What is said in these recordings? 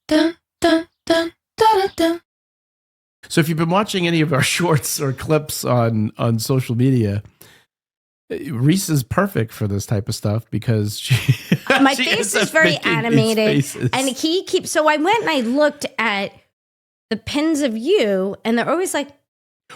Dun, dun, dun, dun, dun, dun. So if you've been watching any of our shorts or clips on social media, Reese is perfect for this type of stuff because My she face ends is up very making these animated. faces. And he keeps, so I went and I looked at the pins of you, and they're always like,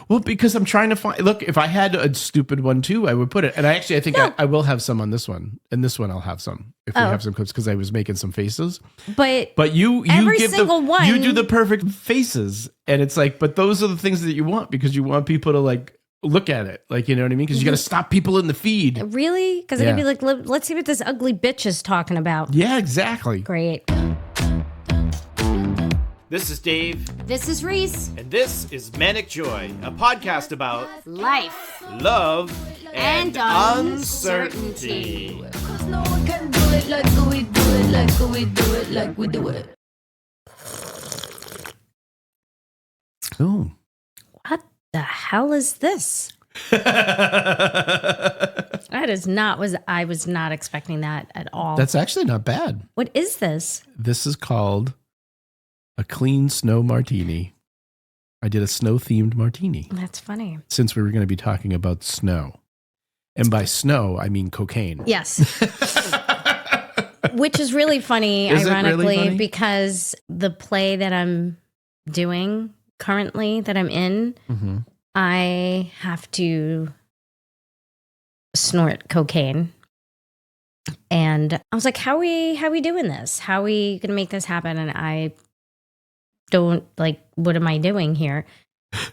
Well, because I'm trying to find. Look, if I had a stupid one too, I would put it. And I think No. I will have some on this one. And this one I'll have some if we have some clips because I was making some faces. but you every give single one- you do the perfect faces, and it's like, but those are the things that you want because you want people to like look at it, like, you know what I mean? Because you got to stop people in the feed. really? Because Yeah. I'd be like, let's see what this ugly bitch is talking about. Yeah, exactly. Great. This is Dave, This is Reese. and this is Manic Joy, a podcast about Life love and uncertainty. Cause no one can do it like we do it, like we do it, like we do it. Oh. What the hell is this? That's That is not, I was not expecting that at all. actually not bad. What is this? This is called a clean snow martini. I did a snow-themed martini That's funny. since we were going to be talking about snow. And by snow, I mean cocaine. Yes. Which is really funny, Is it really ironically, funny? because the play that I'm doing currently, that I'm in, Mhm. I have to snort cocaine. And I was like, how we doing this? How are we going to make this happen? And I don't, like, what am I doing here?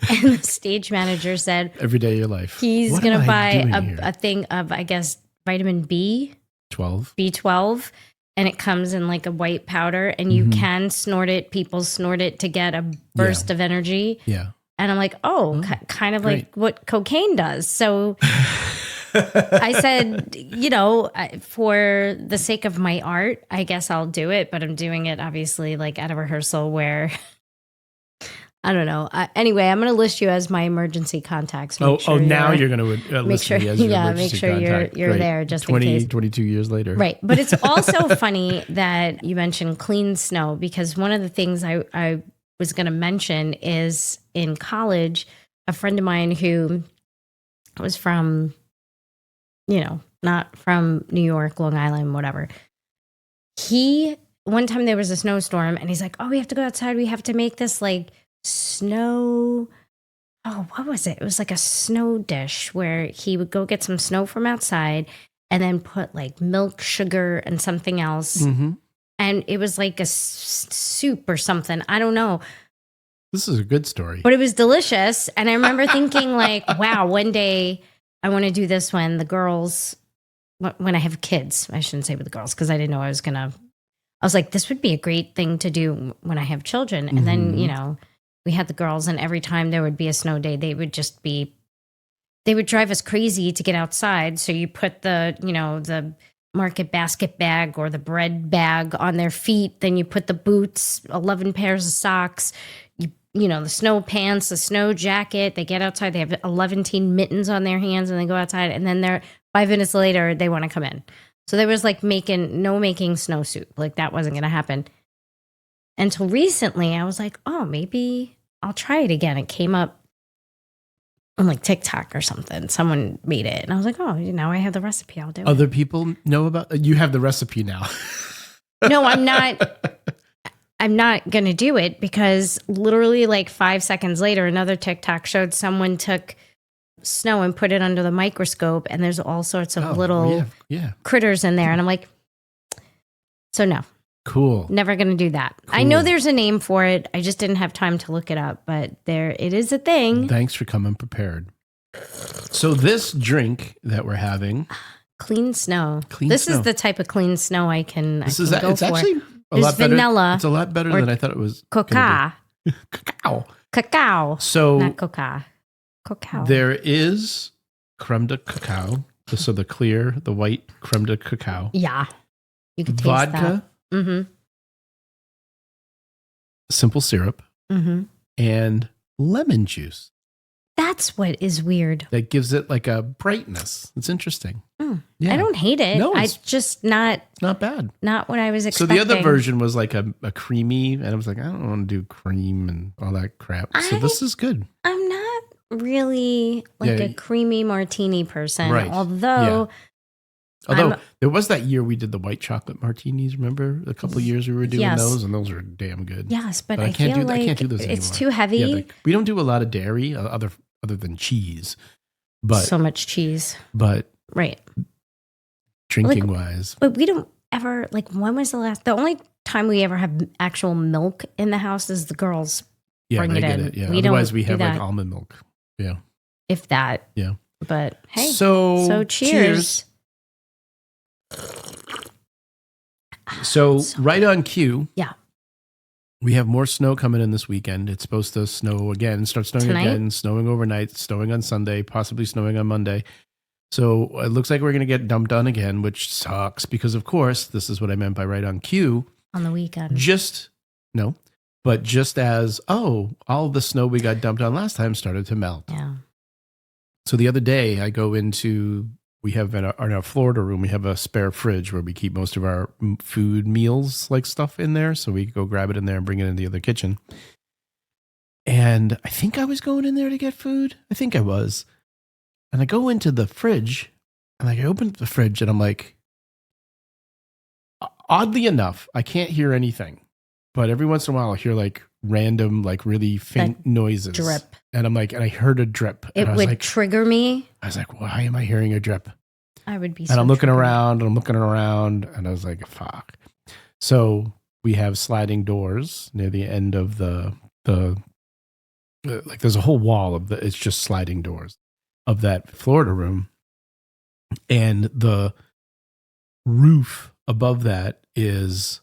And the stage manager said Every day of your life. he's What going am to I doing buy here? a thing of, I guess, vitamin B, 12. B12, and it comes in like a white powder, and you can snort it. People snort it to get a burst of energy. Yeah. And I'm like, oh, kind of great. like what cocaine does. So I said, for the sake of my art, I guess I'll do it. But I'm doing it obviously like at a rehearsal where, I don't know. Anyway, I'm going to list you as my emergency contacts. Make sure now you're- you're going to make list sure, me as your yeah, emergency make sure contact. you're Great. there just 20, in case. 22 years later. Right. But it's also funny that you mentioned clean snow, because one of the things I was going to mention is in college, a friend of mine who was from, not from New York, Long Island, whatever. One time there was a snowstorm and he's like, oh, we have to go outside. We have to make this like snow. Oh, what was it? It was like a snow dish where he would go get some snow from outside and then put like milk, sugar, and something else. Mm-hmm. And it was like a soup or something. I don't know. This is a good story. But it was delicious. And I remember thinking like, wow, one day I want to do this when the girls, when I have kids. I shouldn't say with the girls because I didn't know I was like, this would be a great thing to do when I have children. And then, we had the girls, and every time there would be a snow day, they would drive us crazy to get outside. So you put the market basket bag or the bread bag on their feet. Then you put the boots, 11 pairs of socks, the snow pants, the snow jacket. They get outside. They have 11 mittens on their hands, and they go outside. And then 5 minutes later, they want to come in. So there was like making snow soup. Like that wasn't going to happen. Until recently, I was like, oh, maybe I'll try it again. It came up on like TikTok or something. Someone made it. And I was like, oh, now I have the recipe. I'll do it. Other people know about you have the recipe now. No, I'm not. I'm not going to do it because literally like 5 seconds later, another TikTok showed someone took snow and put it under the microscope, and there's all sorts of little critters in there. And I'm like, so no, Cool. never going to do that. I Cool. know there's a name for it. I just didn't have time to look it up, but it is a thing. Thanks for coming prepared. So this drink that we're having, Clean snow. Clean this snow. is the type of clean snow I can go it's for. actually a There's lot better. vanilla It's a lot better or than I thought it was. gonna Coca. be. Cacao. Cacao. So Not coca. Cacao. there is creme de cacao. So the white creme de cacao. Yeah. You can taste Vodka, that. Mm-hmm. simple syrup, Mm-hmm. and lemon juice. That's what is weird. that gives it like a brightness. It's interesting. Yeah. I don't hate it. No, I it's- just not bad. what I was So expecting. the other version was like a creamy, and I was like, I don't want to do cream and all that crap. So this is good. I'm not really like Yeah. a creamy martini person. Right. Although Although there was that year we did the white chocolate martinis. Remember a couple of years we were doing Yes. those, and those were damn good. yes, but But I feel like I can't do those anymore. it's too heavy. Yeah, we don't do a lot of dairy other than cheese, but so much cheese. but Right. drinking wise, But we don't ever like when was the only time we ever have actual milk in the house is the girls, yeah, bring they it get in. it. Yeah, We otherwise don't we do have like that. almond milk. Yeah, if that. yeah. But hey, so cheers. So right on cue. Yeah. We have more snow coming in this weekend. It's supposed to snow again, start snowing Tonight? again, snowing overnight, snowing on Sunday, possibly snowing on Monday. So it looks like we're going to get dumped on again, which sucks because, of course, this is what I meant by right on cue. On the weekend. Just as, all the snow we got dumped on last time started to melt. Yeah. So the other day I go into, we have in our Florida room, we have a spare fridge where we keep most of our food meals like stuff in there. So we go grab it in there and bring it in the other kitchen. And I think I was going in there to get food. I think I was. And I go into the fridge and I open the fridge and I'm like, oddly enough, I can't hear anything. But every once in a while I hear like random, like really faint noises. Drip. And I'm like, and I heard a drip. It and I was would like, trigger me. I was like, why am I hearing a drip? I would be And I'm looking triggered. around and I'm looking around and I was like, fuck. So we have sliding doors near the end of the like there's a whole wall of it's just sliding doors of that Florida room. And the roof above that is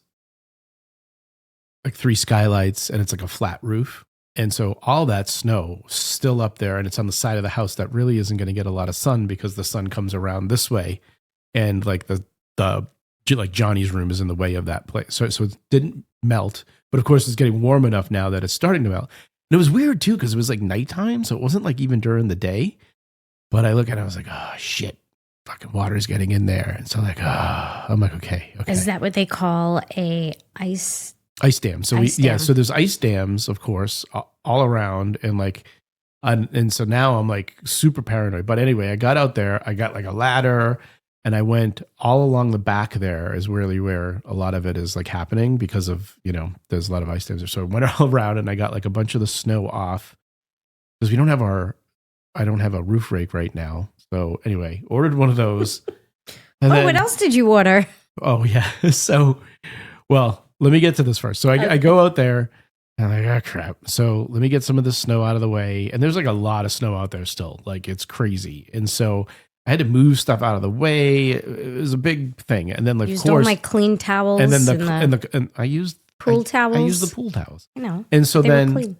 like 3 skylights and it's like a flat roof. And so all that snow still up there and it's on the side of the house that really isn't going to get a lot of sun because the sun comes around this way. And like the like Johnny's room is in the way of that place. So it didn't melt, but of course it's getting warm enough now that it's starting to melt. And it was weird too, because it was like nighttime. So it wasn't like even during the day, but I look at it, I was like, oh shit, fucking water's getting in there. And so I'm like, okay. Is that what they call a ice dam? So Ice dam. so there's ice dams, of course, all around, and like, and so now I'm like super paranoid. But anyway, I got out there, I got like a ladder, and I went all along the back. There is really where a lot of it is like happening because of there's a lot of ice dams there. So I went all around and I got like a bunch of the snow off because I don't have a roof rake right now. So anyway, ordered one of those. And then, what else did you order? Oh yeah. So, well, let me get to this first. So I go out there and I'm like, oh crap. So let me get some of the snow out of the way. And there's like a lot of snow out there still. Like it's crazy. And so I had to move stuff out of the way. It was a big thing. And then like, Used of course, all my clean towels and then and I used pool towels. I used the pool towels. I know. And so They were then clean.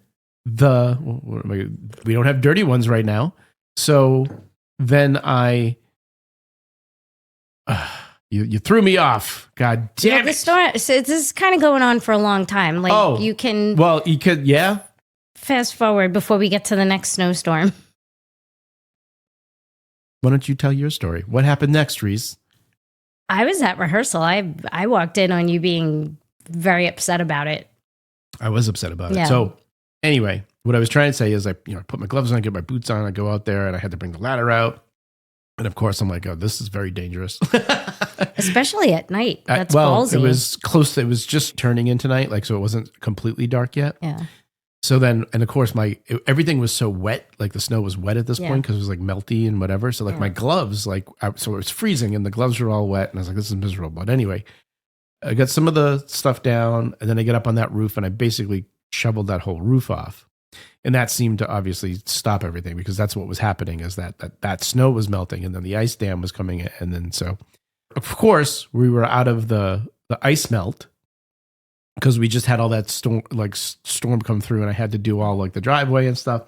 we don't have dirty ones right now. So then you threw me off. God damn The it. story, so this is kind of going on for a long time. Like you can Well, you could, yeah. fast forward before we get to the next snowstorm. Why don't you tell your story? What happened next, Reese? I was at rehearsal. I walked in on you being very upset about it. I was upset about Yeah. it. So anyway, what I was trying to say is I put my gloves on, get my boots on, I go out there and I had to bring the ladder out. And of course I'm like, oh, this is very dangerous. Especially at night. That's well, ballsy. it was close. It was just turning into night. Like, so it wasn't completely dark yet. Yeah. So then, and of course everything was so wet, like the snow was wet at this Yeah. point because it was like melty and whatever. So like Yeah. my gloves, so it was freezing and the gloves were all wet and I was like, this is miserable. But anyway, I got some of the stuff down and then I get up on that roof and I basically shoveled that whole roof off. And that seemed to obviously stop everything because that's what was happening is that snow was melting and then the ice dam was coming in. And then, so of course we were out of the ice melt because we just had all that storm come through and I had to do all like the driveway and stuff.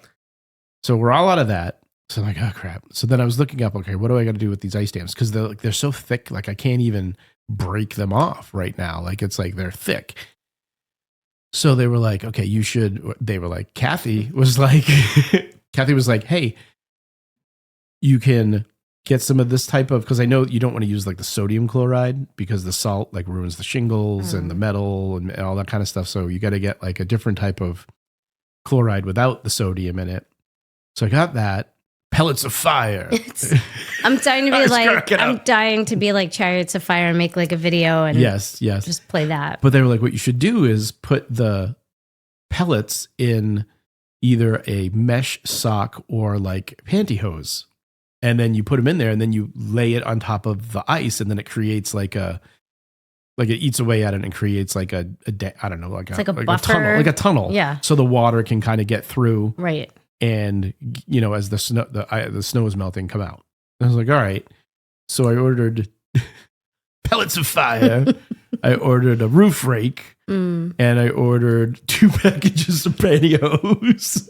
So we're all out of that. So I'm like, oh crap. So then I was looking up, okay, what do I got to do with these ice dams? Cause they're so thick. Like I can't even break them off right now. Like it's like, they're thick. So they were like, okay, they were like, Kathy was like, Kathy was like, hey, you can get some of this type of, because I know you don't want to use like the sodium chloride because the salt like ruins the shingles and the metal and all that kind of stuff. So you got to get like a different type of chloride without the sodium in it. So I got that. Pellets of Fire. I'm dying to I be was like, cracking I'm up. dying to be like Chariots of Fire and make like a video and Yes. just play that. But they were like, what you should do is put the pellets in either a mesh sock or like pantyhose. And then you put them in there and then you lay it on top of the ice and then it creates like it eats away at it and creates like I don't know, like like a tunnel, buffer. like a tunnel. Yeah. So the water can kind of get through Right. and, you know, as the snow is melting, come out. I was like, all right. So I ordered Pellets of Fire. I ordered a roof rake and I ordered 2 packages of pantyhose.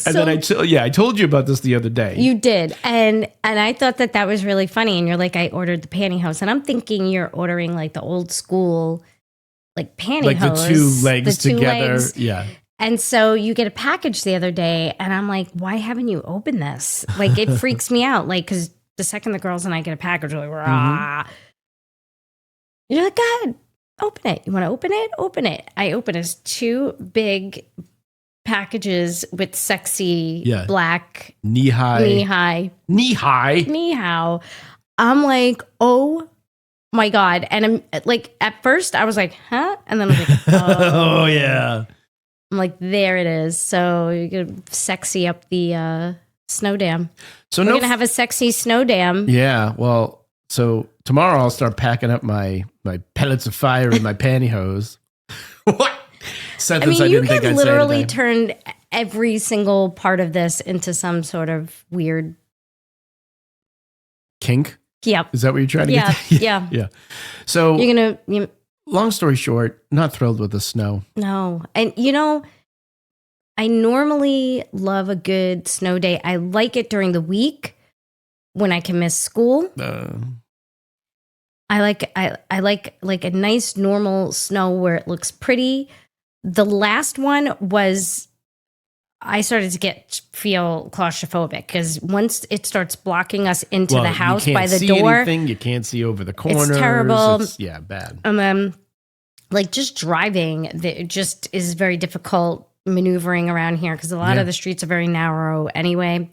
And then I told you about this the other day. You did. And I thought that was really funny. And you're like, I ordered the pantyhose. And I'm thinking you're ordering like the old school, like pantyhose. like the 2 legs the 2 together. legs. Yeah. And so you get a package the other day. And I'm like, why haven't you opened this? Like, it freaks me out. Like, because the second the girls and I get a package, we're like, rah. You're like, go ahead, open it. You want to open it? Open it. I open it. 2 big packages with sexy black Knee high. knee how. I'm like, oh my God. And I'm like, at first I was like, huh? And then I was like, Oh, yeah. I'm like, there it is. So you're going to sexy up the snow dam. So We're going to have a sexy snow dam. Yeah. Well, so tomorrow I'll start packing up my Pellets of Fire and my pantyhose. What? I mean, you could literally turn every single part of this into some sort of weird kink. Yep. Is that what you're trying to Yeah. get? Yeah. Yeah. So You're going to, long story short, not thrilled with the snow. no. And you know, I normally love a good snow day. I like it during the week when I can miss school. I like a nice normal snow where it looks pretty. The last one was, I started to feel claustrophobic because once it starts blocking us into the house by the door, anything. You can't see over the corners. it's terrible. Yeah, bad. Like just driving, it just is very difficult maneuvering around here because a lot of the streets are very narrow anyway.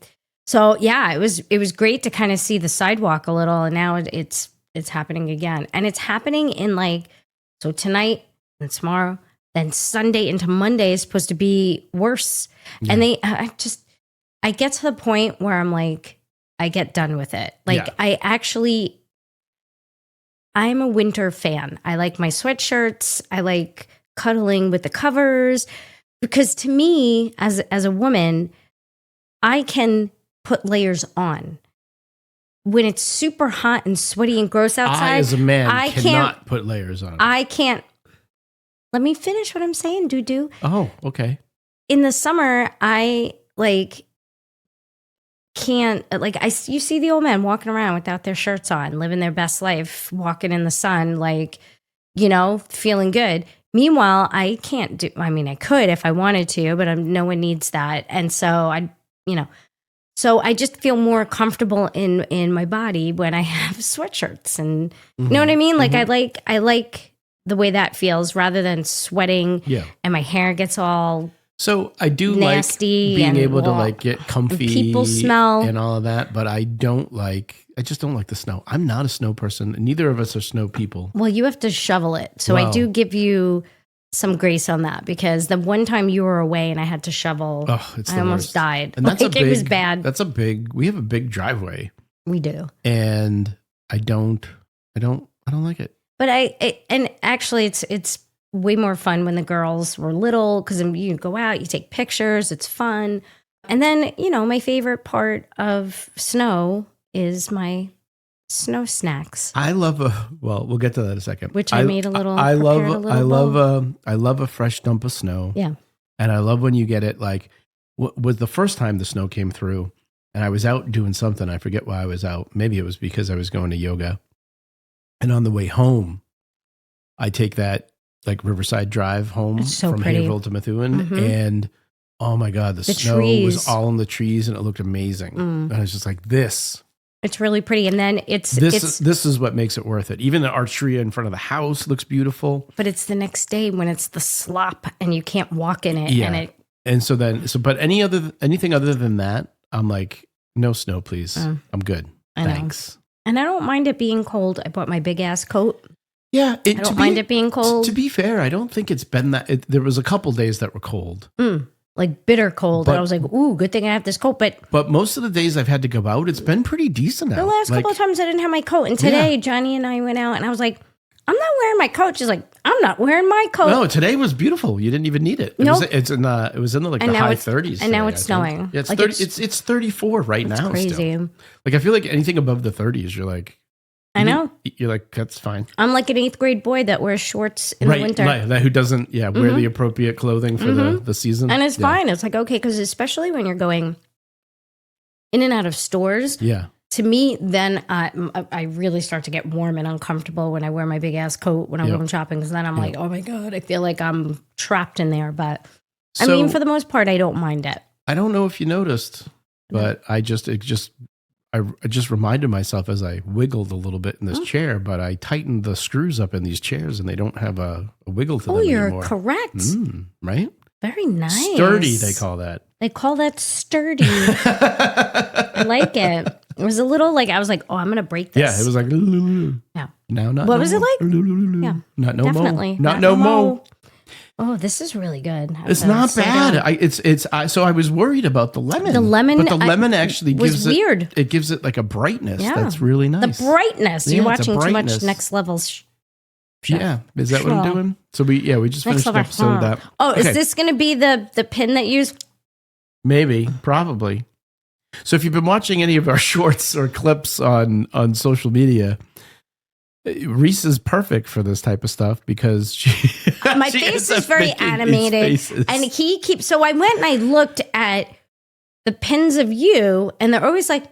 So yeah, it was great to kind of see the sidewalk a little, and now it's happening again, and it's happening in like, so tonight and tomorrow. Then Sunday into Monday is supposed to be worse. Yeah. And I get to the point where I'm like, I get done with it. Like I'm a winter fan. I like my sweatshirts. I like cuddling with the covers because to me, as a woman, I can put layers on. When it's super hot and sweaty and gross outside, I, as a man, I cannot put layers on. I can't. Let me finish what I'm saying, doo-doo. Oh, okay. In the summer, I can't, you see the old men walking around without their shirts on, living their best life, walking in the sun, feeling good. Meanwhile, I can't I could if I wanted to, but no one needs that. And so so I just feel more comfortable in my body when I have sweatshirts and you know what I mean? Like I like the way that feels rather than sweating and my hair gets all so I do nasty like being and able to get comfy, people smell and all of that, but I just don't like the snow. I'm not a snow person. Neither of us are snow people. Well, you have to shovel it. So I do give you some grace on that because the one time you were away and I had to shovel, I almost died. And that's it was bad. We have a big driveway. We do. And I don't like it. But and actually it's way more fun when the girls were little because you go out, you take pictures, it's fun. And then, my favorite part of snow is my snow snacks. I love we'll get to that in a second. Which I made a little. I love a fresh dump of snow. Yeah. And I love when you get it was the first time the snow came through and I was out doing something. I forget why I was out. Maybe it was because I was going to yoga. And on the way home, I take that Riverside Drive home from pretty. Haverhill to Methuen. And Oh my God, the snow trees. was all in the trees and it looked amazing. And I was just like, this It's really pretty. And then it's is what makes it worth it. Even the archery in front of the house looks beautiful. but it's the next day when it's the slop and you can't walk in it. Yeah. And But anything other than that, I'm like, no snow, please. I'm good. I know. Thanks. And I don't mind it being cold. I bought my big ass coat. Yeah. I don't mind it being cold. To be fair, I don't think it's been that. There was a couple days that were cold. Like bitter cold. But- and I was like, ooh, good thing I have this coat. But But most of the days I've had to go out, it's been pretty decent the out. last couple of times I didn't have my coat. And today, Johnny and I went out and I was like, I'm not wearing my coat. She's like, I'm not wearing my coat. No, today was beautiful. You didn't even need it. Nope. It was in the And now high it's- 30s. and now today, it's I think. snowing. Yeah, it's Like 30. It's 34 right It's now. crazy. Still. Like I feel like anything above the 30s, you're like, I know. You're like, that's fine. I'm like an 8th grade boy that wears shorts in the winter. Right, who doesn't wear the appropriate clothing for the season. And it's Yeah. fine. It's like, okay, because especially when you're going in and out of stores, Yeah. to me, then I really start to get warm and uncomfortable when I wear my big ass coat when I'm Yep. going shopping. Because then I'm like, oh my God, I feel like I'm trapped in there. But I So, mean, for the most part, I don't mind it. I don't know if you noticed, but I just reminded myself as I wiggled a little bit in this chair, but I tightened the screws up in these chairs and they don't have a wiggle to Oh, them you're anymore. correct. Right? Very nice. Sturdy, they call that. They call that sturdy. I like it. It was a little like, I was like, oh, I'm going to break this. Yeah, it was like, Yeah. now not What no was it more. like? Yeah, Not no definitely. mo. Not no mo. Oh, this is really good. It's not bad. So I was worried about the lemon. The lemon, but the lemon actually was gives weird. It gives it like a brightness Yeah. that's really The nice. brightness. Yeah, You're it's a watching too much brightness. Next Level. Yeah, is that what I'm Sure. doing? So we just Next finished an Level. episode of that. Oh, Okay. is this going to be the pin that you use? Maybe, probably. So if you've been watching any of our shorts or clips on social media, Reese is perfect for this type of stuff because My she face ends up is very making these animated, faces. and he keeps. So I went and I looked at the pins of you, and they're always like,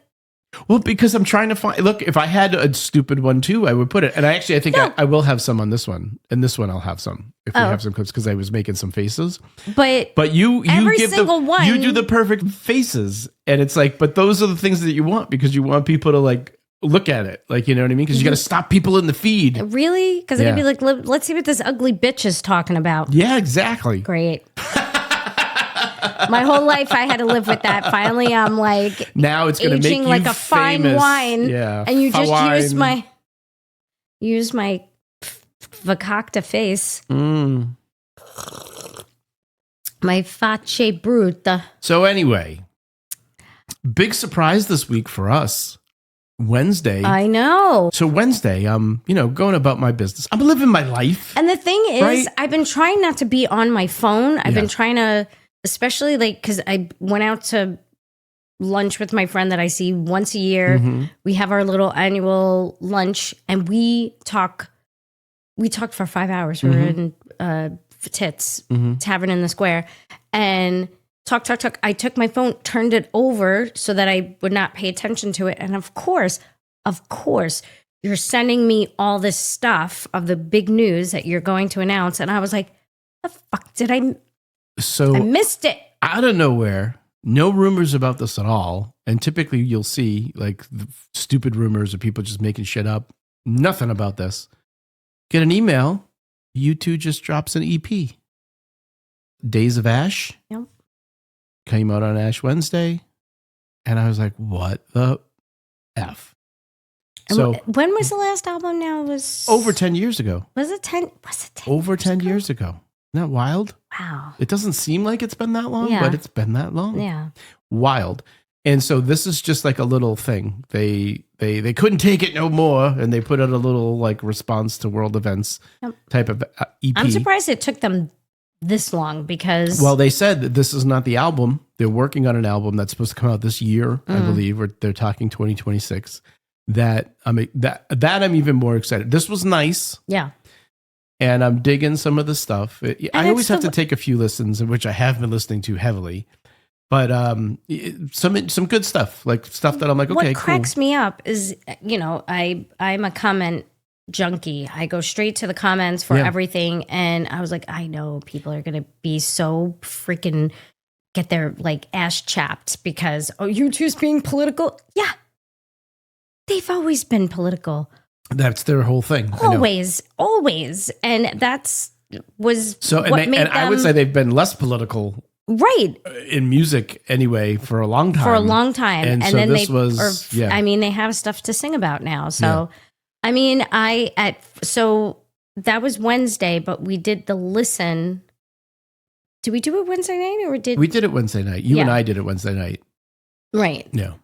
Well, because I'm trying to find. Look, if I had a stupid one too, I would put it. And I think No. I will have some on this one, and this one I'll have some if we Oh. have some clips because I was making some faces. but You Every give single you one- do the perfect faces, and it's like, but those are the things that you want because you want people to like look at it, like you know what I mean? Because you got to stop people in the feed. really, because Yeah. I'd be like, let's see what this ugly bitch is talking about. Yeah, exactly. Great. My whole life I had to live with that. Finally, I'm like Now it's going to make aging you like a fine famous. wine. Yeah, And you just fine. use my Vacacta face, Mm. my face bruta. So anyway, big surprise this week for us. Wednesday. I know. So Wednesday, I'm, going about my business. I'm living my life. And the thing is, Right? I've been trying not to be on my phone. I've Yeah. been trying to, especially like, because I went out to lunch with my friend that I see once a year. Mhm. We have our little annual lunch, and we talked for 5 hours. We were in Tits Mhm. Tavern in the Square, and talk. I took my phone, turned it over so that I would not pay attention to it. And of course, you're sending me all this stuff of the big news that you're going to announce. And I was like, the fuck did I So missed it. out of nowhere, no rumors about this at all. And typically you'll see like the stupid rumors of people just making shit up. Nothing about this. Get an email. U2 just drops an EP. Days of Ash. Yep. Came out on Ash Wednesday. And I was like, what the F? And So when was the last album now? It was over 10 years ago. Was it 10? Was it 10? Over 10 ago? years ago. Isn't that wild? Wow. It doesn't seem like it's been that long, Yeah. but it's been that long. Yeah. Wild. And so this is just like a little thing. They couldn't take it no more, and they put out a little like response to world events Yep. type of EP. I'm surprised it took them this long because Well, they said that this is not the album. They're working on an album that's supposed to come out this year, I believe, or they're talking 2026. That I'm even more excited. This was nice. yeah. And I'm digging some of the stuff. I it's always have the- to take a few listens, which I have been listening to heavily. But some good stuff, like stuff that I'm like, okay, What cracks cool. me up is, I'm a comment junkie. I go straight to the comments for Yeah. everything. And I was like, I know people are going to be so freaking get their like ass chapped because, oh, U2's being political. Yeah. They've always been political. That's their whole thing. I know. Always. And was So, what and, made and I would them- say they've been less political right. in music anyway for a long time. For a long time. And so then this they was- yeah. I mean, they have stuff to sing about now. So I mean, so that was Wednesday, but we did the listen. Did we do it Wednesday night or did We did it Wednesday night. You and Yeah. I did it Wednesday night. right? Yeah.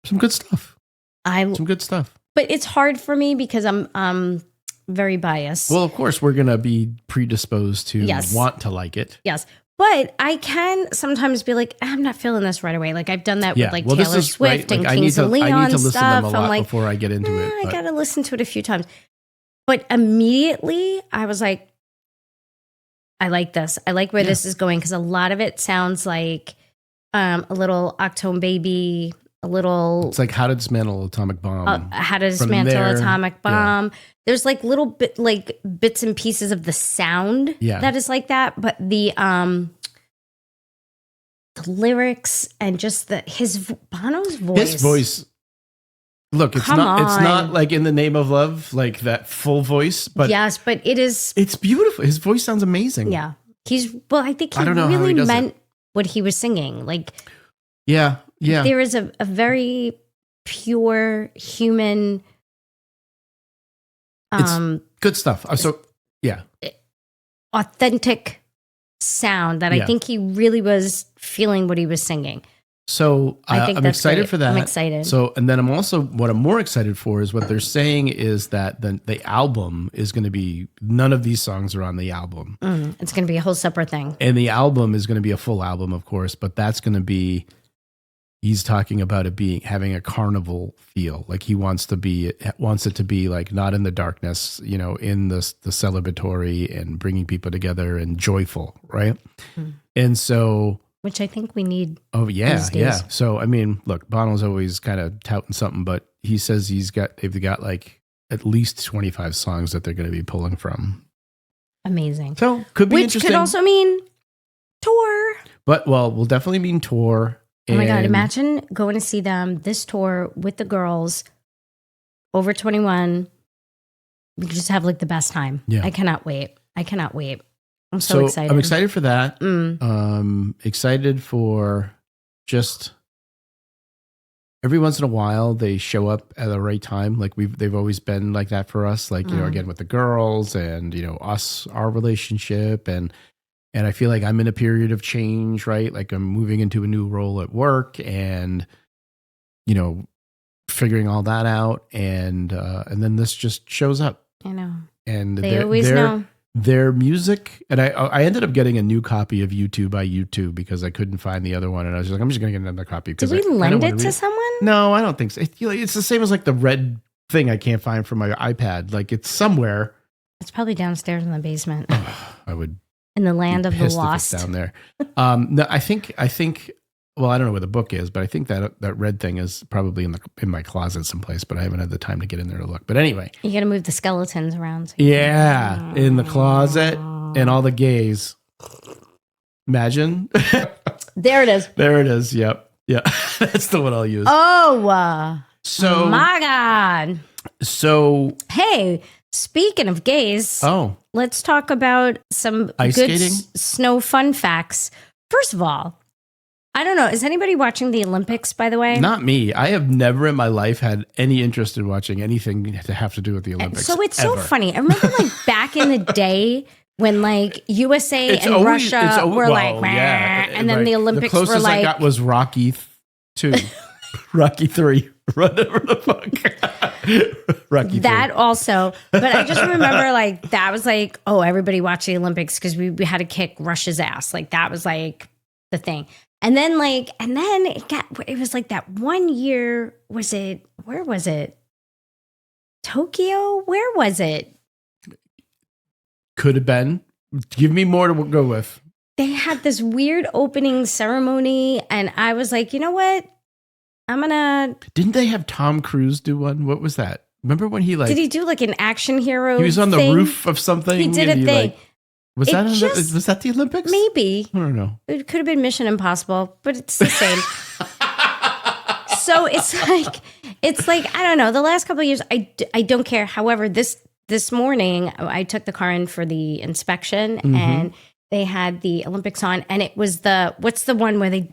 Some good stuff. Some good stuff. But it's hard for me because I'm very biased. Well, of course, we're going to be predisposed to Yes. want to like it. Yes. But I can sometimes be like, I'm not feeling this right away. Like I've done that Yeah. with like Well, this Taylor is Swift right. and Like, I need Kings to of Leon listen stuff. to them a lot I'm like, before I get into it. I but- got to listen to it a few times. But immediately I was like, I like this. I like where this is going because a lot of it sounds like a little Octone Baby, a little It's like how to dismantle atomic bomb. how to From dismantle there, atomic yeah. bomb. There's like little bit like bits and pieces of the sound Yeah. that is like that, but the lyrics and just Bono's voice. His voice. Look, it's Come not on. like In the Name of Love, like that full voice, but yes, but it is. it's beautiful. His voice sounds amazing. Yeah, I think he I don't know how really he does meant what he was singing. Like Yeah. Yeah. there is a very pure human. It's- Good stuff. So, yeah. Authentic sound that Yeah. I think he really was feeling what he was singing. So I think I'm that's excited great. for that. I'm excited. So, and then what I'm more excited for is what they're saying is that the album is going to be, none of these songs are on the album. It's going to be a whole separate thing. And the album is going to be a full album, of course, but that's going to be, he's talking about it having a carnival feel. Like he wants it to be like not in the darkness, in the celebratory and bringing people together and joyful. Right. And so, Which I think we need. oh yeah, these days. yeah. So I mean, look, Bono's always kind of touting something, but he says they've got like at least 25 songs that they're going to be pulling from. Amazing. So could be Which interesting. could also mean tour. but will definitely mean tour. Oh my God, and- imagine going to see them this tour with the girls over 21. We could just have like the best time. Yeah. I cannot wait. I'm so excited. I'm excited for that. Mm. Excited for just every once in a while they show up at the right time. Like they've always been like that for us. Like, again, with the girls and, us, our relationship. And I feel like I'm in a period of change, right? Like I'm moving into a new role at work and, figuring all that out. And then this just shows up. I know. And They always know. their music, and I ended up getting a new copy of U2 by U2 because I couldn't find the other one, and I was just like, I'm just gonna get another copy. Did Because we I kinda lend wanna it to read someone? No, I don't think so. It's the same as like the red thing I can't find from my iPad. Like it's somewhere. It's probably downstairs in the basement I would in the land be of the pissed if lost. it's down there. No, I think. Well, I don't know where the book is, but I think that red thing is probably in my closet someplace. But I haven't had the time to get in there to look. But anyway, You got to move the skeletons around. So yeah, in the closet and all the gays. Imagine. there it is. There it is. Yep. Yeah. That's the one I'll use. Oh, So, my God. so, Hey, speaking of gays, let's talk about some Ice good skating? snow fun facts. First of all, I don't know. Is anybody watching the Olympics, by the way? not me. I have never in my life had any interest in watching anything to have to do with the Olympics. So it's so ever. funny. I remember like back in the day when like USA It's and always- Russia it's always- were well, like, yeah, "Meh," and then right. the Olympics the closest were like, I got was Rocky 2, Rocky 3, whatever the fuck. Rocky 3. that also. But I just remember like that was like, oh, everybody watched the Olympics because we had to kick Russia's ass. Like that was like the thing. And then it was like that one year, where was it? Tokyo? Where was it? Could have been. Give me more to go with. They had this weird opening ceremony, and I was like, you know what? Didn't they have Tom Cruise do one? What was that? Remember when he did he do like an action hero? he was on the thing? roof of something? He did a and thing. Was It that just- was that the Olympics? Maybe. I don't know. It could have been Mission Impossible, but it's the same. So it's like I don't know. The last couple of years, I don't care. However, this morning I took the car in for the inspection, and they had the Olympics on, and it was what's the one where they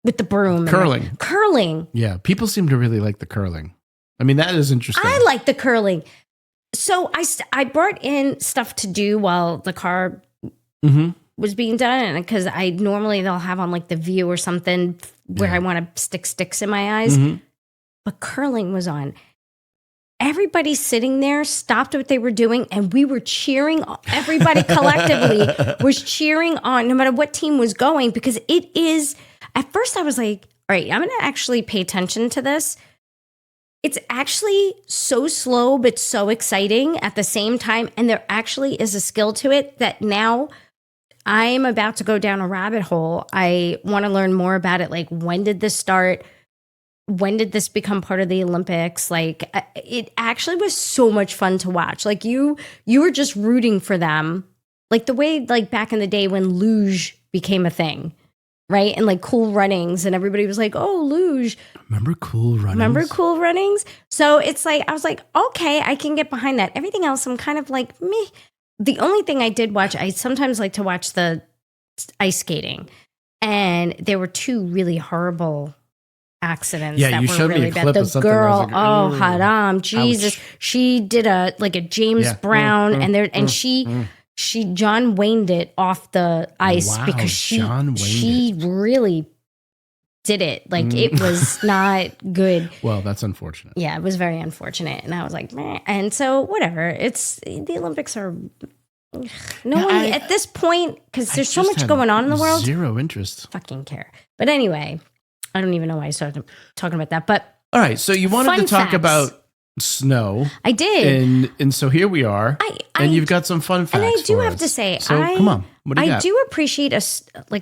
with the broom Curling. Curling. Yeah, people seem to really like the curling. I mean, that is interesting. I like the curling. So I brought in stuff to do while the car Mm-hmm. was being done, because I normally they'll have on like The View or something where I want to stick sticks in my eyes, but curling was on. Everybody sitting there stopped what they were doing, and we were cheering. Everybody collectively was cheering on, no matter what team was going, because it is. At first, I was like, "All right, I'm going to actually pay attention to this." It's actually so slow, but so exciting at the same time, and there actually is a skill to it that now. I'm about to go down a rabbit hole. I want to learn more about it. Like, when did this start? When did this become part of the Olympics? Like, it actually was so much fun to watch. Like, you were just rooting for them. Like the way, like back in the day when luge became a thing, right? And like Cool Runnings, and everybody was like, "Oh, luge." Remember Cool Runnings? Remember Cool Runnings? So it's like, I was like, okay, I can get behind that. Everything else, I'm kind of like, meh. The only thing I did watch, I sometimes like to watch the ice skating, and there were two really horrible accidents Yeah, that you were showed me really a bad. clip The of something. I was girl, like, oh, "Ooh, haram, Jesus, ouch." she did a James Yeah. Brown, and she John Wayne'd it off the ice Wow, because she John Wayne'd she really did it. Like it was not good. Well, that's unfortunate. Yeah, it was very unfortunate. And I was like, meh. And so whatever. It's the Olympics are at this point, because there's so just much had going on in the world. Zero interest. Fucking care. But anyway, I don't even know why I started talking about that. But All right, so you wanted Fun to talk facts. about snow, I did. and so here we are, and you've got some fun facts. And I do for have us. to say, so come on, what do you I got? do appreciate a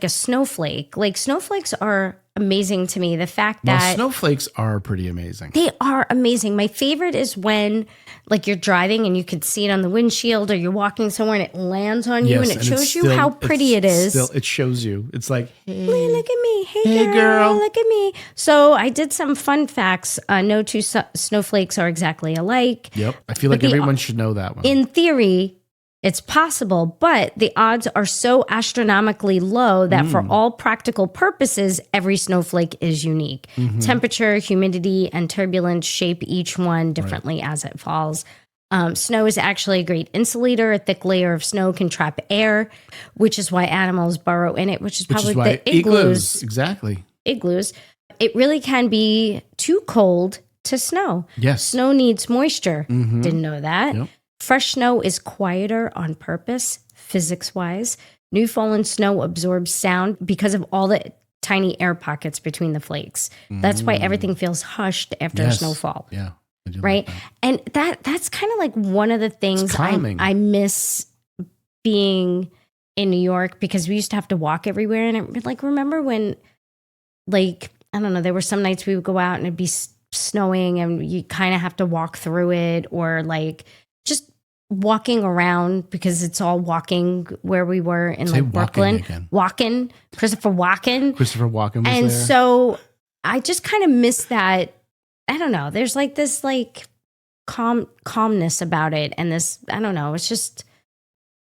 snowflake. Like snowflakes are amazing to me. The fact Well, that snowflakes are pretty amazing. they are amazing. My favorite is when like you're driving and you can see it on the windshield, or you're walking somewhere and it lands on you, and it it's shows you still- how pretty it it's is. It shows you. It's like, hey, Look at me. Hey, Hey, girl, girl. Look at me. So I did some fun facts. No two snowflakes are exactly alike. yep. I feel like the- everyone should know that one. In theory, it's possible, but the odds are so astronomically low that for all practical purposes, every snowflake is unique. Temperature, humidity, and turbulence shape each one differently as it falls. Snow is actually a great insulator. A thick layer of snow can trap air, which is why animals burrow in it, which is Which probably is why the igloos. exactly. Igloos. It really can be too cold to snow. Yes. Snow needs moisture. Mhm. Didn't know that. Yep. Fresh snow is quieter on purpose, physics wise. New fallen snow absorbs sound because of all the tiny air pockets between the flakes. That's why everything feels hushed after a Yes. snowfall. Yeah. I do like Right. that. And that's kind of like one of the things calming. I miss being in New York, because we used to have to walk everywhere. And I like remember when, like, I don't know, there were some nights we would go out and it'd be snowing and you kind of have to walk through it, or like just walking around, because it's all walking where we were in Say like walking Brooklyn. again. Walking, Christopher Walken. Christopher Walken was And there. so I just kind of miss that. I don't know. There's like this like calmness about it, and this, I don't know, it's just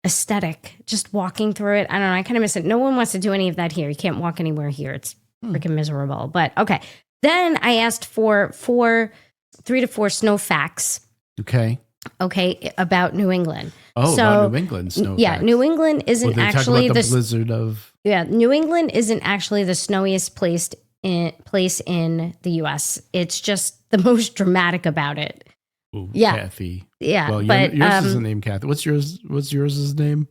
aesthetic. Just walking through it. I don't know. I kind of miss it. No one wants to do any of that here. You can't walk anywhere here. It's freaking miserable. But okay. Then I asked for 3 to 4 snow facts. Okay. Okay, about New England. Oh, So, about New England snow. Yeah, facts. New England Well, isn't they talk actually about the the blizzard of. Yeah, New England isn't actually the snowiest place in the U.S. It's just the most dramatic about it. Ooh, Yeah. Kathy. Yeah, Well, but yours is the name Kathy. What's yours? What's yours' name?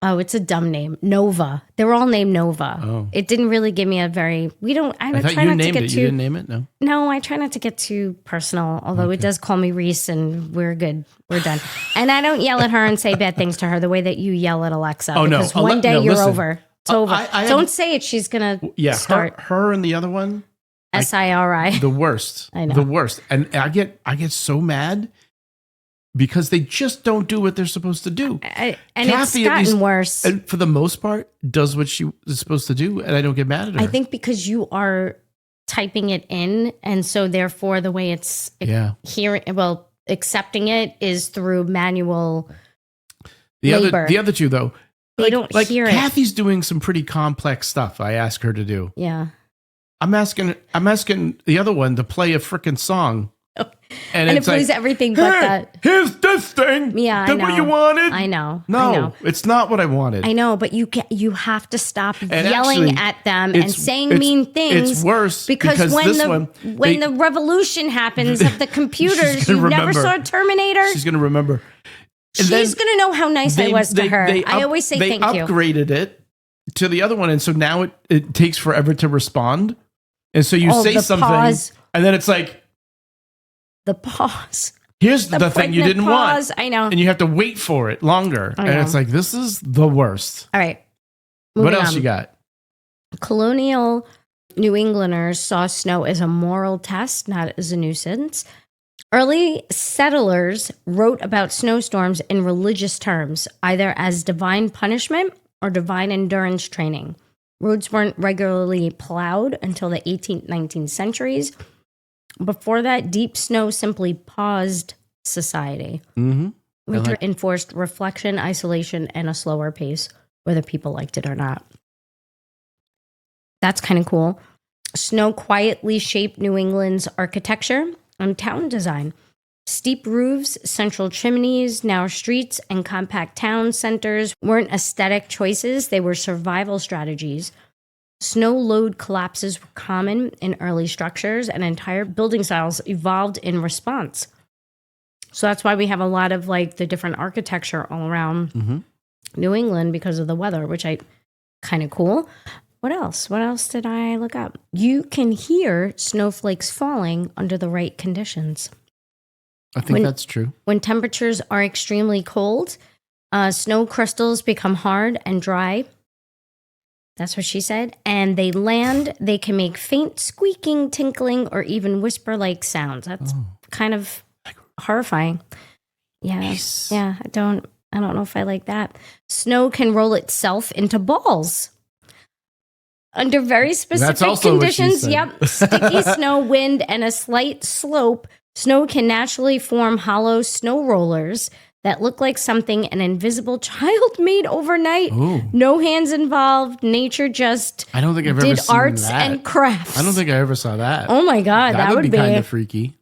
oh, it's a dumb name, Nova. They're all named Nova. Oh. It didn't really give me a very. We don't. I, I thought try you not to named get it. too. You didn't name it? No. No, I try not to get too personal. Although it Okay. does call me Reese, and we're good. We're done. And I don't yell at her and say bad things to her the way that you yell at Alexa. Oh, no. Because one day No, you're listen. over. It's over. I Don't had- say it. She's gonna Yeah. start Her and the other one. SIRI. The worst. I know. The worst. And I get so mad. because they just don't do what they're supposed to do. And Kathy, it's at least- gotten worse. And for the most part, does what she is supposed to do, and I don't get mad at her. I think because you are typing it in, and so therefore the way it's accepting it is through manual labor. The other two though, They don't hear it. Kathy's doing some pretty complex stuff. I ask her to do. Yeah. I'm asking the other one to play a freaking song, And it it's plays like, everything but "Hey, that. Here's this thing. Yeah, I That what know. you wanted? I know. No, I know. it's not what I wanted. I know, but you have to stop yelling actually, at them and it's- saying it's- mean things. it's worse because when this the one, when they- the revolution happens of the computers, She's gonna you never remember. saw Terminator. She's gonna remember. And She's gonna know how nice I was to her. I always say thank you. They upgraded it to the other one, and so now it takes forever to respond. And so you say the something, pause. and then it's like, The pause. here's the thing you pregnant didn't pause. want. I know. And you have to wait for it longer. I And know. it's like, this is the worst. All right. What Moving else on. you got? Colonial New Englanders saw snow as a moral test, not as a nuisance. Early settlers wrote about snowstorms in religious terms, either as divine punishment or divine endurance training. Roads weren't regularly plowed until the 18th, 19th centuries. Before that, deep snow simply paused society. Mm-hmm. Winter enforced reflection, isolation, and a slower pace, whether people liked it or not. That's kind of cool. Snow quietly shaped New England's architecture and town design. Steep roofs, central chimneys, narrow streets, and compact town centers weren't aesthetic choices, they were survival strategies. Snow load collapses were common in early structures, and entire building styles evolved in response. So that's why we have a lot of like the different architecture all around Mm-hmm. New England because of the weather, which I kind of cool. What else? What else did I look up? You can hear snowflakes falling under the right conditions. I think that's true. When temperatures are extremely cold, snow crystals become hard and dry. That's what she said. And they land, they can make faint squeaking, tinkling, or even whisper-like sounds. That's kind of horrifying. Yeah. Yes. Yeah. I don't know if I like that. Snow can roll itself into balls. Under very specific also what she conditions, said. yep, sticky snow, wind, and a slight slope, snow can naturally form hollow snow rollers that look like something an invisible child made overnight. Ooh. No hands involved. Nature just I don't think I've ever did seen arts that. and crafts. I don't think I ever saw that. Oh my God, that would be kind of freaky.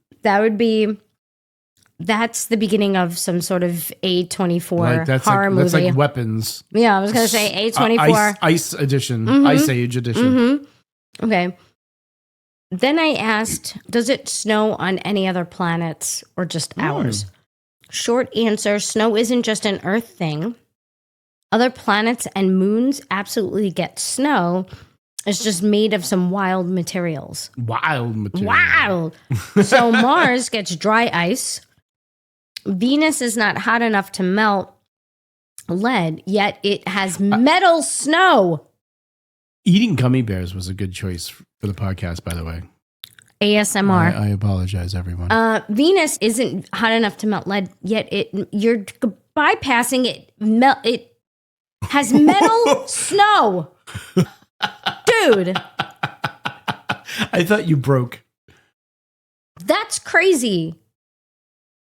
That's the beginning of some sort of A24 Like that's horror like, movie. That's like weapons. Yeah, I was going to say A24. Ice edition. Mhm. Ice Age edition. Mm-hmm. Okay. Then I asked, does it snow on any other planets or just ours? Short answer, snow isn't just an Earth thing. Other planets and moons absolutely get snow. It's just made of some wild materials. Wild material. Wild. So Mars gets dry ice. Venus is not hot enough to melt lead, yet it has metal snow. Eating gummy bears was a good choice for the podcast, by the way. ASMR. I apologize, everyone. Venus isn't hot enough to melt lead, yet you're bypassing it. It has metal snow, dude. I thought you broke. That's crazy.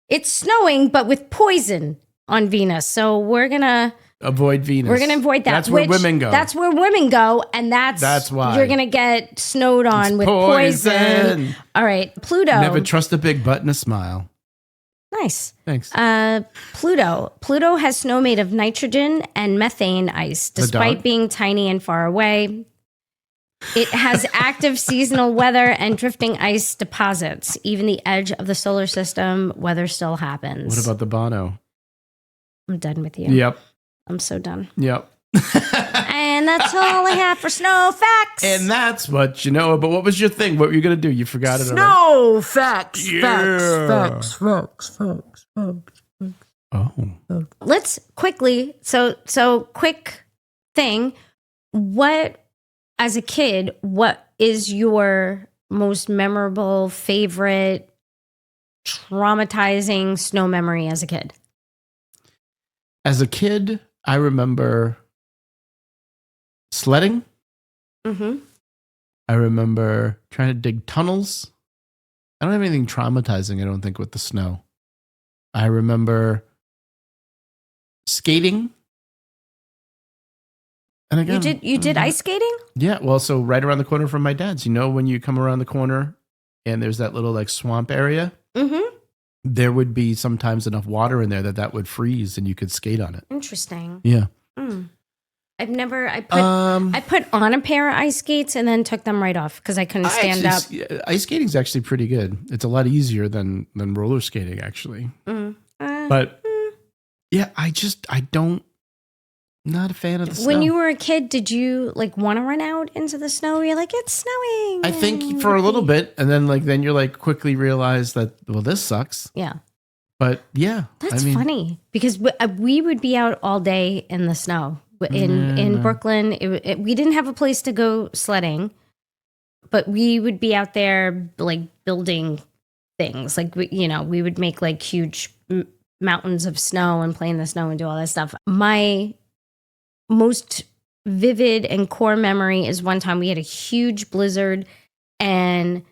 It's snowing, but with poison on Venus. So we're gonna Avoid Venus. avoid that. That's where women go. That's where women go, and that's why. you're gonna get snowed on It's with poison. All right, Pluto. Never trust a big butt and a smile. Nice. Thanks. Pluto. Pluto has snow made of nitrogen and methane ice, The despite dog? being tiny and far away. It has active seasonal weather and drifting ice deposits. Even the edge of the solar system, weather still happens. What about the Bono? I'm done with you. Yep. I'm so done. Yep. And that's all I have for snow facts. And that's what you know. But what was your thing? What were you going to do? You forgot it already. snow facts. Yeah. Facts. Oh. Let's quickly. So quick thing. What, as a kid, what is your most memorable, favorite traumatizing snow memory as a kid? As a kid, I remember sledding. Mm-hmm. I remember trying to dig tunnels. I don't have anything traumatizing, I don't think, with the snow. I remember skating. And again, You did ice skating? Yeah, well, so right around the corner from my dad's, when you come around the corner and there's that little like swamp area, Mm-hmm. there would be sometimes enough water in there that would freeze and you could skate on it. Interesting. Yeah. Mm. I put on a pair of ice skates and then took them right off because I couldn't stand up. Ice skating is actually pretty good. It's a lot easier than roller skating, actually. Mm. But yeah, I don't. Not a fan of the snow. When you were a kid, did you like want to run out into the snow? You're like, it's snowing. I think for a little bit, and then you're like quickly realize that, well, this sucks. Yeah. But yeah, That's funny because we would be out all day in the snow in Brooklyn. We didn't have a place to go sledding, but we would be out there like building things. Like we would make like huge mountains of snow and play in the snow and do all that stuff. My most vivid and core memory is one time we had a huge blizzard and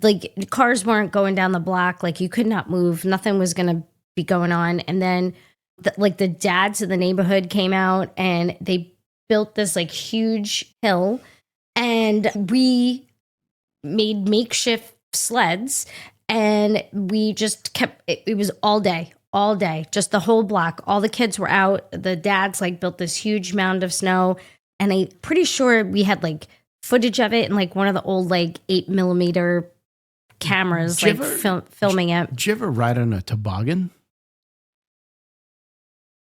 like cars weren't going down the block, like you could not move, nothing was going to be going on. And then the dads of the neighborhood came out and they built this like huge hill and we made makeshift sleds and we just kept it was all day, just the whole block. All the kids were out. The dads like built this huge mound of snow. And I'm pretty sure we had like footage of it in like one of the old like 8mm cameras, like filming it. Did you ever ride on a toboggan?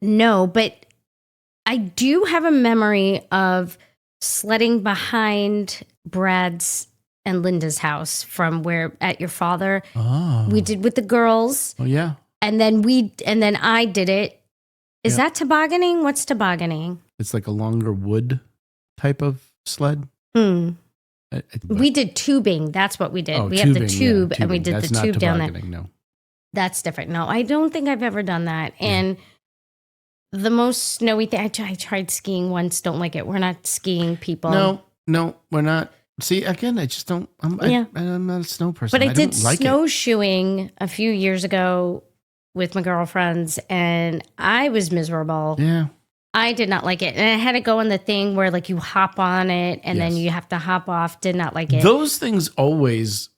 No, but I do have a memory of sledding behind Brad's and Linda's house from where at your father. Oh. We did with the girls. Oh, yeah. And then I did it. Is that tobogganing? What's tobogganing? It's like a longer wood type of sled. We did tubing. That's what we did. We tubing, have the tube and we did That's the tube not down there. No. That's different. No, I don't think I've ever done that. And the most snowy thing, I tried skiing once. Don't like it. We're not skiing people. No, we're not. See, again, I just don't. I'm not a snow person. But I did don't like snowshoeing a few years ago with my girlfriends, and I was miserable. Yeah. I did not like it. And I had to go on the thing where like you hop on it and then you have to hop off. Did not like it. Those things always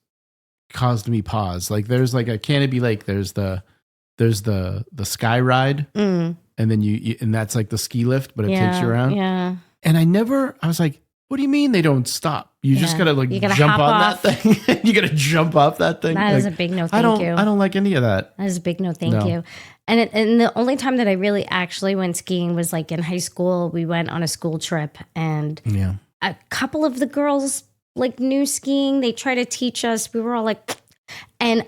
caused me pause. Like there's like a Canopy Lake, there's the sky ride. And then and that's like the ski lift, but it takes you around. Yeah. And I was like, what do you mean they don't stop? You just gotta like gotta jump hop on off. that thing. You gotta jump off that thing. That is a big no thank you. I don't like any of that. That is a big no thank you. And the only time that I really actually went skiing was like in high school. We went on a school trip and a couple of the girls like knew skiing. They tried to teach us. We were all like, and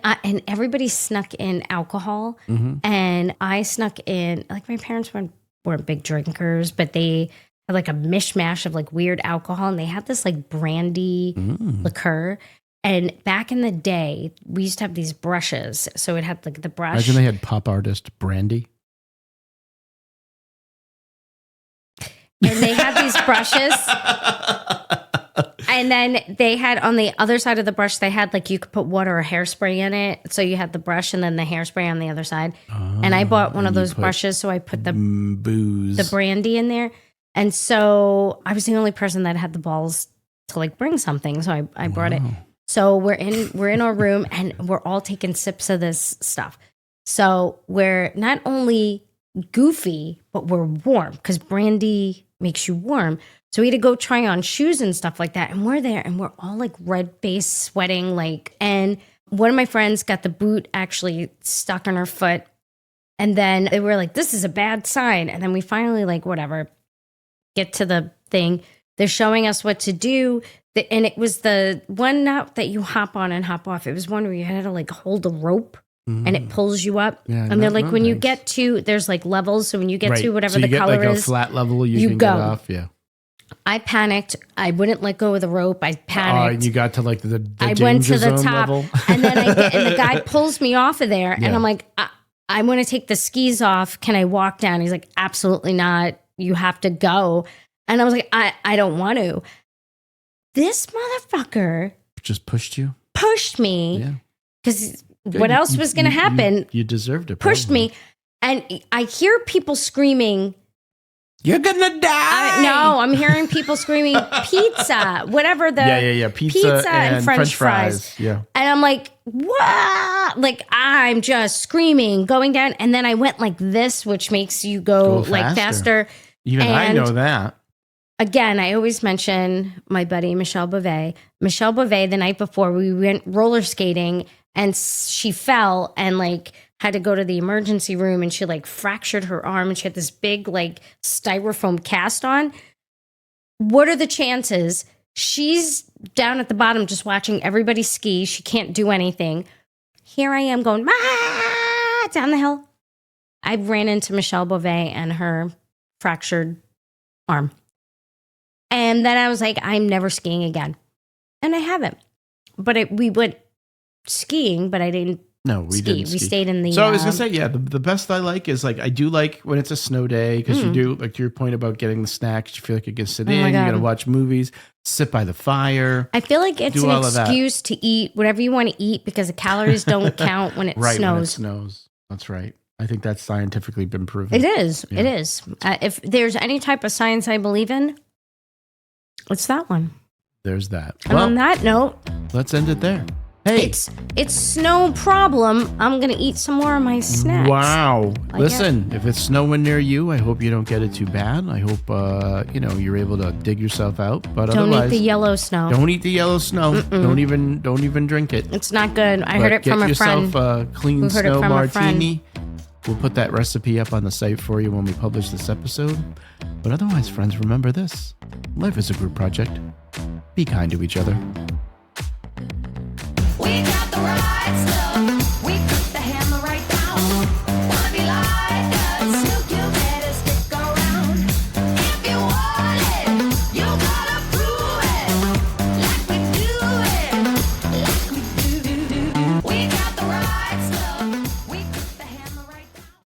everybody snuck in alcohol. And I snuck in, like my parents weren't big drinkers, but they had like a mishmash of like weird alcohol. And they had this like brandy liqueur. And back in the day, we used to have these brushes. So it had like the brush. Imagine they had pop artist Brandy. And they had these brushes. And then they had on the other side of the brush, they had like you could put water or hairspray in it. So you had the brush and then the hairspray on the other side. And I bought one of those brushes. So I put the booze, the brandy in there. And so I was the only person that had the balls to like bring something. So I brought it. So we're in our room and we're all taking sips of this stuff. So we're not only goofy, but we're warm because brandy makes you warm. So we had to go try on shoes and stuff like that. And we're there and we're all like red faced, sweating and one of my friends got the boot actually stuck on her foot. And then they were like, this is a bad sign. And then we finally like, whatever, get to the thing. They're showing us what to do. And it was the one not that you hop on and hop off. It was one where you had to like hold a rope and it pulls you up. Yeah, and they're like, when you get to, there's like levels. So when you get to whatever so you the get color like is, a flat level, you can go. get off. Yeah. I panicked. I wouldn't let go of the rope. I panicked. And you got to like the I went danger to the zone top, level. and then and the guy pulls me off of there, and Yeah. I'm like, I want to take the skis off. Can I walk down? He's like, absolutely not. You have to go. And I was like, I don't want to. This motherfucker Just pushed you. pushed me Yeah. because Good. what else was going to happen? You deserved it. Pushed probably. me, and I hear people screaming. You're gonna die. No, I'm hearing people screaming pizza, whatever the Yeah. Pizza and French fries. Yeah. And I'm like, what? Like, I'm just screaming, going down. And then I went like this, which makes you go like faster. Even I And- know that. Again, I always mention my buddy, Michelle Beauvais. Michelle Beauvais, the night before, we went roller skating and she fell and like had to go to the emergency room and she like fractured her arm and she had this big like styrofoam cast on. What are the chances? She's down at the bottom just watching everybody ski. She can't do anything. Here I am going down the hill. I ran into Michelle Beauvais and her fractured arm. And then I was like, I'm never skiing again. And I haven't. But we went skiing, but I didn't No, we ski. didn't. We ski. stayed in the. So I was gonna say, yeah, the best I like is like I do like when it's a snow day because you do like to your point about getting the snacks. You feel like you can sit Oh my in, you God. gotta watch movies, sit by the fire. I feel like it's do an all of that. excuse to eat whatever you want to eat because the calories don't count when it Right when it snows. snows. That's right. I think that's scientifically been proven. It is. Yeah. It is. If there's any type of science I believe in, it's that one. There's that. And on that note, let's end it there. Hey. it's no problem. I'm gonna eat some more of my snacks. Wow. Like Listen, if it's snowing near you, I hope you don't get it too bad. I hope you're able to dig yourself out. But Don't otherwise, eat the yellow snow. don't eat the yellow snow. Don't even drink it. It's not good. I heard it from a Get friend. yourself a clean who heard it snow from a friend. martini. We'll put that recipe up on the site for you when we publish this episode. But otherwise, friends, remember this. Life is a group project. Be kind to each other. We got the right stuff.